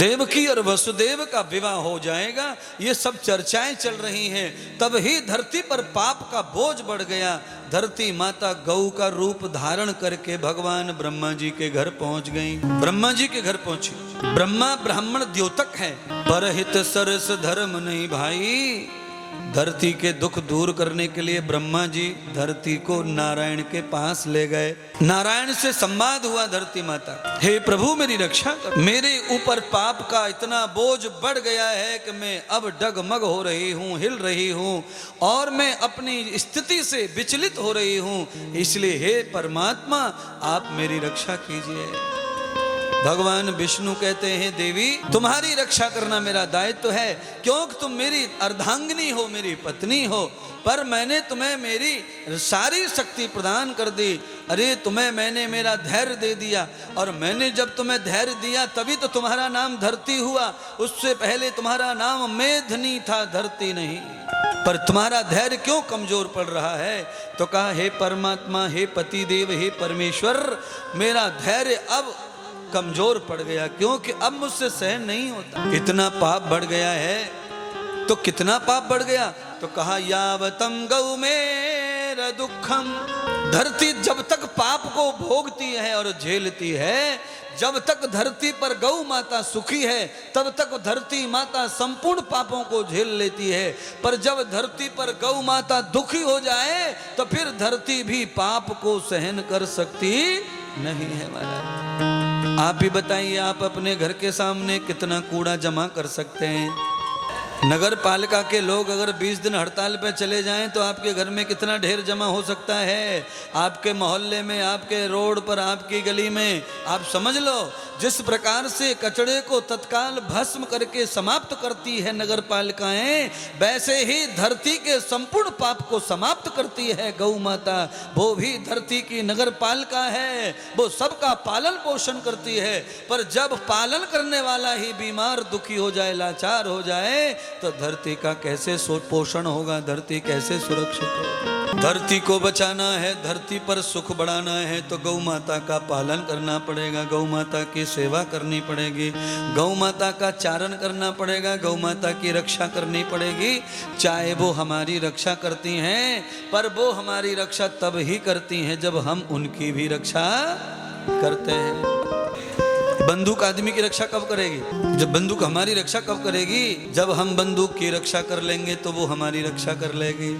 देवकी और वसुदेव का विवाह हो जाएगा, ये सब चर्चाएं चल रही हैं। तब ही धरती पर पाप का बोझ बढ़ गया। धरती माता गौ का रूप धारण करके भगवान ब्रह्मा जी के घर पहुंच गई। ब्रह्मा जी के घर पहुंची। ब्रह्मा ब्राह्मण द्योतक है, परहित सरस धर्म नहीं भाई। धरती के दुख दूर करने के लिए ब्रह्मा जी धरती को नारायण के पास ले गए। नारायण से संवाद हुआ धरती माता, हे प्रभु मेरी रक्षा कर, मेरे ऊपर पाप का इतना बोझ बढ़ गया है कि मैं अब डगमग हो रही हूँ, हिल रही हूँ और मैं अपनी स्थिति से विचलित हो रही हूँ। इसलिए हे परमात्मा आप मेरी रक्षा कीजिए। भगवान विष्णु कहते हैं, देवी तुम्हारी रक्षा करना मेरा दायित्व है, क्योंकि तुम मेरी अर्धांगिनी हो, मेरी पत्नी हो, पर मैंने तुम्हें मेरी सारी शक्ति प्रदान कर दी। अरे तुम्हें मैंने मेरा धैर्य दे दिया, और मैंने जब तुम्हें धैर्य दिया तभी तो तुम्हारा नाम धरती हुआ। उससे पहले तुम्हारा नाम मेधनी था, धरती नहीं। पर तुम्हारा धैर्य क्यों कमजोर पड़ रहा है? तो कहा, हे परमात्मा, हे पति देव, हे परमेश्वर, मेरा धैर्य अब कमजोर पड़ गया, क्योंकि अब मुझसे सहन नहीं होता। इतना पाप बढ़ गया है। तो कितना पाप बढ़ गया? तो कहा, यावतम गौ मेरा दुखम। धरती जब तक पाप को भोगती है और झेलती है, जब तक धरती पर गौ माता सुखी है, तब तक धरती माता संपूर्ण पापों को झेल लेती है। पर जब धरती पर गौ माता दुखी हो जाए तो फिर धरती भी पाप को सहन कर सकती नहीं है। महाराज आप ही बताइए, आप अपने घर के सामने कितना कूड़ा जमा कर सकते हैं? नगर पालिका के लोग अगर 20 दिन हड़ताल पे चले जाएं तो आपके घर में कितना ढेर जमा हो सकता है? आपके मोहल्ले में, आपके रोड पर, आपकी गली में। आप समझ लो, जिस प्रकार से कचड़े को तत्काल भस्म करके समाप्त करती है नगर पालिकाएं, वैसे ही धरती के संपूर्ण पाप को समाप्त करती है गौ माता। वो भी धरती की नगर पालिका है, वो सबका पालन पोषण करती है। पर जब पालन करने वाला ही बीमार, दुखी हो जाए, लाचार हो जाए, तो धरती का कैसे पोषण होगा? धरती कैसे सुरक्षित होगी? धरती को बचाना है, धरती पर सुख बढ़ाना है, तो गौ माता का पालन करना पड़ेगा, गौ माता की सेवा करनी पड़ेगी, गौ माता का चारण करना पड़ेगा, गौ माता की रक्षा करनी पड़ेगी। चाहे वो हमारी रक्षा करती हैं, पर वो हमारी रक्षा तब ही करती हैं जब हम उनकी भी रक्षा करते हैं। बंदूक आदमी की रक्षा कब करेगी? जब बंदूक हमारी रक्षा कब करेगी? जब हम बंदूक की रक्षा कर लेंगे तो वो हमारी रक्षा कर लेगी।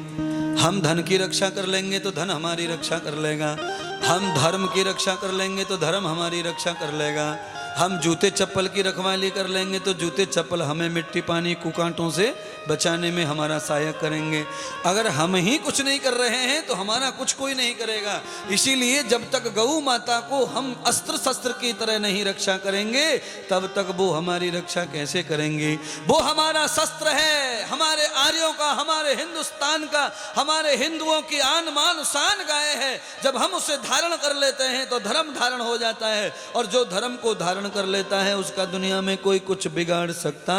हम धन की रक्षा कर लेंगे तो धन हमारी रक्षा कर लेगा। हम धर्म की रक्षा कर लेंगे तो धर्म हमारी रक्षा कर लेगा। हम जूते चप्पल की रखवाली कर लेंगे तो जूते चप्पल हमें मिट्टी पानी कुकांटों से बचाने में हमारा सहायक करेंगे। अगर हम ही कुछ नहीं कर रहे हैं तो हमारा कुछ कोई नहीं करेगा। इसीलिए जब तक गौ माता को हम अस्त्र शस्त्र की तरह नहीं रक्षा करेंगे, तब तक वो हमारी रक्षा कैसे करेंगी? वो हमारा शस्त्र है, हमारे आर्यों का, हमारे हिंदुस्तान का, हमारे हिंदुओं की आन मान शान गाय है। जब हम उसे धारण कर लेते हैं तो धर्म धारण हो जाता है, और जो धर्म को धारण कर लेता है उसका दुनिया में कोई कुछ बिगाड़ सकता